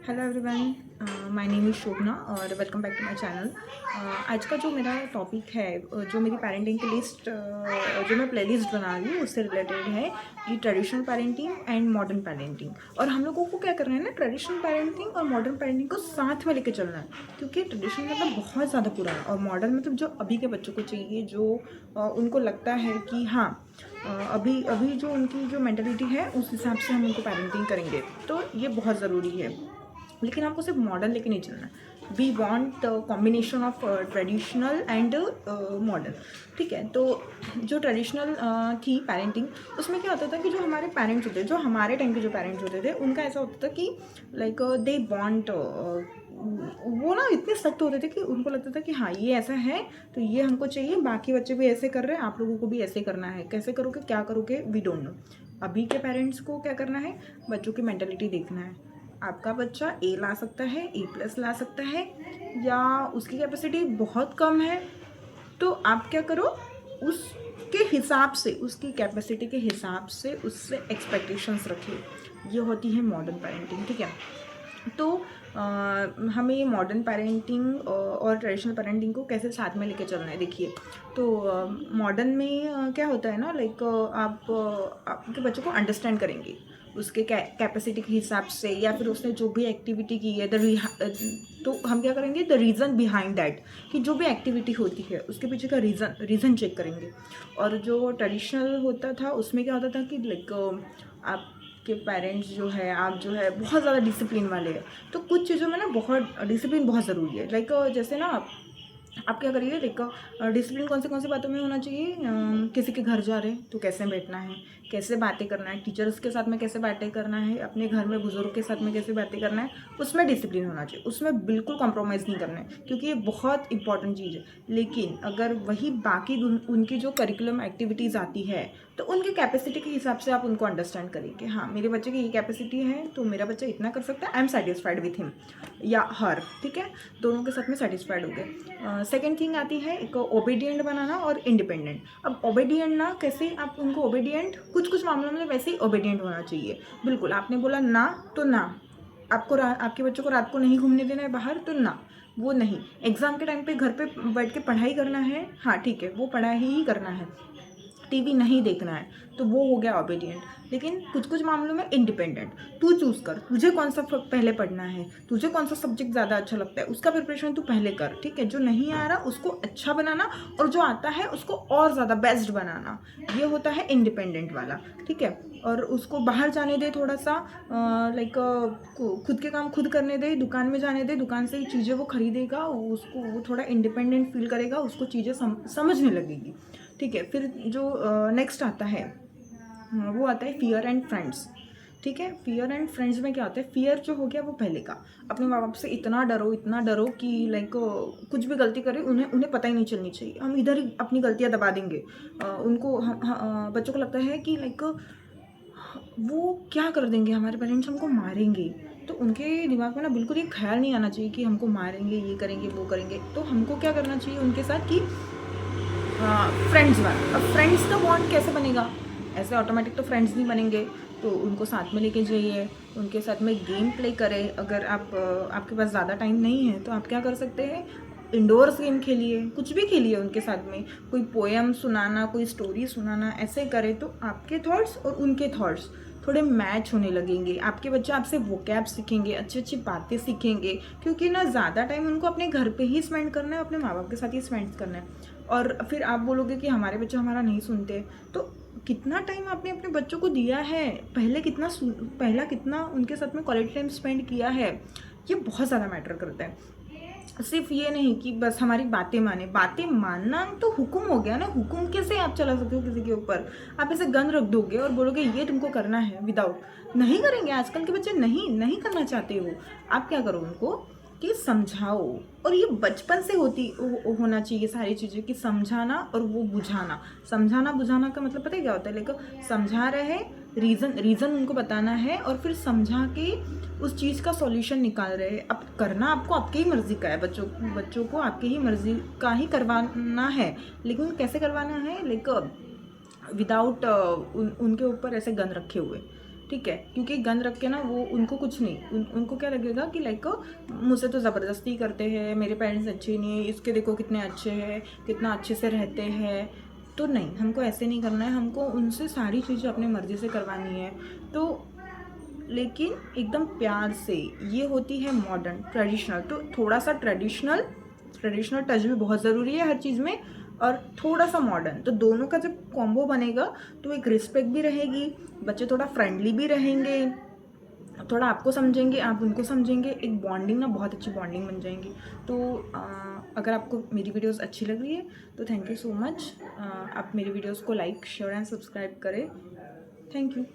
Hello everyone, my name is Shobhana और welcome back to my channel. आज का जो मेरा टॉपिक है, जो मेरी पेरेंटिंग की लिस्ट, जो मैं प्लेलिस्ट बना रही हूँ उससे रिलेटेड है कि traditional parenting and modern parenting. और हम लोगों को क्या करना है ना, ट्रेडिशनल पेरेंटिंग और मॉडर्न पेरेंटिंग को साथ में लेके चलना है, क्योंकि ट्रेडिशनल मतलब बहुत ज़्यादा पुराना और मॉडर्न मतलब जो अभी के बच्चों को चाहिए, जो उनको लगता है कि हाँ अभी अभी जो उनकी जो मेंटालिटी है उस हिसाब से हम उनको पेरेंटिंग करेंगे, तो ये बहुत ज़रूरी है। लेकिन आपको सिर्फ मॉडर्न लेके नहीं चलना है। We want the combination of traditional and modern. ठीक है, तो जो ट्रेडिशनल थी पेरेंटिंग, उसमें क्या होता था कि जो हमारे पेरेंट्स होते, जो हमारे टाइम के जो पेरेंट्स होते थे, उनका ऐसा होता था कि लाइक दे वॉन्ट, वो ना इतने सख्त होते थे कि उनको लगता था कि हाँ ये ऐसा है तो ये हमको चाहिए, बाकी बच्चे भी ऐसे कर रहे हैं, आप लोगों को भी ऐसे करना है। कैसे करोगे, क्या करोगे, वी डोंट नो। अभी के पेरेंट्स को क्या करना है, बच्चों की मेंटालिटी देखना है। आपका बच्चा ए ला सकता है, A+ ला सकता है, या उसकी कैपेसिटी बहुत कम है, तो आप क्या करो, उसके हिसाब से, उसकी कैपेसिटी के हिसाब से उससे एक्सपेक्टेशंस रखिए। ये होती है मॉडर्न पेरेंटिंग। ठीक है, तो हमें मॉडर्न पेरेंटिंग और ट्रेडिशनल पेरेंटिंग को कैसे साथ में लेके चलना है। देखिए, तो मॉडर्न में क्या होता है ना, लाइक आप आपके बच्चों को अंडरस्टैंड करेंगे उसके कैपेसिटी के हिसाब से, या फिर उसने जो भी एक्टिविटी की है तो हम क्या करेंगे, द रीज़न बिहाइंड दैट, कि जो भी एक्टिविटी होती है उसके पीछे का रीज़न चेक करेंगे। और जो ट्रेडिशनल होता था उसमें क्या होता था कि लाइक आप के पेरेंट्स जो है, आप जो है बहुत ज़्यादा डिसिप्लिन वाले हैं, तो कुछ चीज़ों में ना बहुत डिसिप्लिन बहुत ज़रूरी है। लाइक जैसे ना आप क्या करिए, लाइक डिसिप्लिन कौन सी बातों में होना चाहिए, किसी के घर जा रहे हैं तो कैसे बैठना है, कैसे बातें करना है, टीचर्स के साथ में कैसे बातें करना है, अपने घर में बुजुर्ग के साथ में कैसे बातें करना है, उसमें डिसिप्लिन होना चाहिए, उसमें बिल्कुल कॉम्प्रोमाइज़ नहीं करना है, क्योंकि ये बहुत इंपॉर्टेंट चीज़ है। लेकिन अगर वही बाकी उनकी जो करिकुलम एक्टिविटीज़ आती है, तो उनकी कैपेसिटी के हिसाब से आप उनको अंडरस्टैंड करें कि हाँ मेरे बच्चे की ये कैपेसिटी है तो मेरा बच्चा इतना कर सकता है, I am satisfied with him या हर। ठीक है, दोनों के साथ में सेटिस्फाइड हो गए। सेकेंड थिंग आती है एक ओबीडियंट बनाना और इंडिपेंडेंट। अब ओबीडियंट ना, कैसे आप उनको ओबीडियंट, कुछ कुछ मामलों में वैसे ही ओबीडियंट होना चाहिए। बिल्कुल, आपने बोला ना तो ना, आपको आपके बच्चों को रात को नहीं घूमने देना है बाहर तो ना, वो नहीं। एग्ज़ाम के टाइम पे घर पे बैठ के पढ़ाई करना है, हाँ ठीक है, वो पढ़ाई ही करना है, टीवी नहीं देखना है, तो वो हो गया ओबीडियंट। लेकिन कुछ कुछ मामलों में इंडिपेंडेंट। तू चूज़ कर, तुझे कौन सा पहले पढ़ना है, तुझे कौन सा सब्जेक्ट ज़्यादा अच्छा लगता है, उसका प्रिपरेशन तू पहले कर। ठीक है, जो नहीं आ रहा उसको अच्छा बनाना, और जो आता है उसको और ज़्यादा बेस्ट बनाना, ये होता है इंडिपेंडेंट वाला। ठीक है, और उसको बाहर जाने दे थोड़ा सा, लाइक खुद के काम खुद करने दे, दुकान में जाने दे, दुकान से ही चीज़ें वो खरीदेगा, उसको वो थोड़ा इंडिपेंडेंट फील करेगा, उसको चीज़ें समझने लगेगी। ठीक है, फिर जो नेक्स्ट आता है, वो आता है फियर एंड फ्रेंड्स। ठीक है, फियर एंड फ्रेंड्स में क्या होता है, फियर जो हो गया वो पहले का, अपने माँ बाप से इतना डरो कि लाइक कुछ भी गलती करें उन्हें उन्हें पता ही नहीं चलनी चाहिए, हम इधर ही अपनी गलतियाँ दबा देंगे। उनको बच्चों को लगता है कि लाइक वो क्या कर देंगे, हमारे पेरेंट्स हमको मारेंगे, तो उनके दिमाग में ना बिल्कुल ये ख्याल नहीं आना चाहिए कि हमको मारेंगे, ये करेंगे, वो करेंगे। तो हमको क्या करना चाहिए उनके साथ कि फ्रेंड्स वाला। अब फ्रेंड्स का बॉन्ड कैसे बनेगा, ऐसे ऑटोमेटिक तो फ्रेंड्स नहीं बनेंगे, तो उनको साथ में लेके जाइए, उनके साथ में गेम प्ले करें। अगर आपके पास ज़्यादा टाइम नहीं है तो आप क्या कर सकते हैं, इंडोर्स गेम खेलिए, कुछ भी खेलिए उनके साथ में, कोई पोएम सुनाना, कोई स्टोरी सुनाना, ऐसे करें तो आपके थॉट्स और उनके थॉट्स थोड़े मैच होने लगेंगे। आपके बच्चे आपसे वोकैब सीखेंगे, अच्छी अच्छी बातें सीखेंगे, क्योंकि ना ज़्यादा टाइम उनको अपने घर पे ही स्पेंड करना है, अपने माँ बाप के साथ ही स्पेंड करना है। और फिर आप बोलोगे कि हमारे बच्चे हमारा नहीं सुनते, तो कितना टाइम आपने अपने बच्चों को दिया है, पहला कितना उनके साथ में क्वालिटी टाइम स्पेंड किया है, ये बहुत ज़्यादा मैटर करता है। सिर्फ ये नहीं कि बस हमारी बातें माने, बातें मानना तो हुक्म हो गया ना, हुक्म कैसे आप चला सकते हो किसी के ऊपर। आप ऐसे गन रख दोगे और बोलोगे ये तुमको करना है, विदाउट, नहीं करेंगे। आजकल के बच्चे नहीं करना चाहते हो। आप क्या करो उनको कि समझाओ, और ये बचपन से होना चाहिए सारी चीज़ें, कि समझाना और वो बुझाना। समझाना बुझाना का मतलब पता है क्या होता है, लेकिन समझा रहे हैं, रीज़न उनको बताना है, और फिर समझा के उस चीज़ का सॉल्यूशन निकाल रहे हैं। अब करना आपको आपकी ही मर्ज़ी का है, बच्चों को आपकी ही मर्ज़ी का ही करवाना है, लेकिन कैसे करवाना है, लाइक विदाउट उनके ऊपर ऐसे गन रखे हुए। ठीक है, क्योंकि गन रख के ना वो उनको कुछ नहीं, उनको क्या लगेगा कि लाइक मुझसे तो ज़बरदस्ती करते हैं, मेरे पेरेंट्स अच्छे नहीं है, इसके देखो कितने अच्छे हैं, कितना अच्छे से रहते हैं। तो नहीं, हमको ऐसे नहीं करना है, हमको उनसे सारी चीज़ें अपनी मर्ज़ी से करवानी है। तो लेकिन एकदम प्यार से। ये होती है मॉडर्न ट्रेडिशनल, तो थोड़ा सा ट्रेडिशनल टच भी बहुत ज़रूरी है हर चीज़ में, और थोड़ा सा मॉडर्न, तो दोनों का जब कॉम्बो बनेगा तो एक रिस्पेक्ट भी रहेगी, बच्चे थोड़ा फ्रेंडली भी रहेंगे, थोड़ा आपको समझेंगे, आप उनको समझेंगे, एक बॉन्डिंग ना बहुत अच्छी बॉन्डिंग बन जाएंगी। तो अगर आपको मेरी वीडियोस अच्छी लग रही है तो थैंक यू सो मच। आप मेरी वीडियोस को लाइक शेयर एंड सब्सक्राइब करें। Thank you.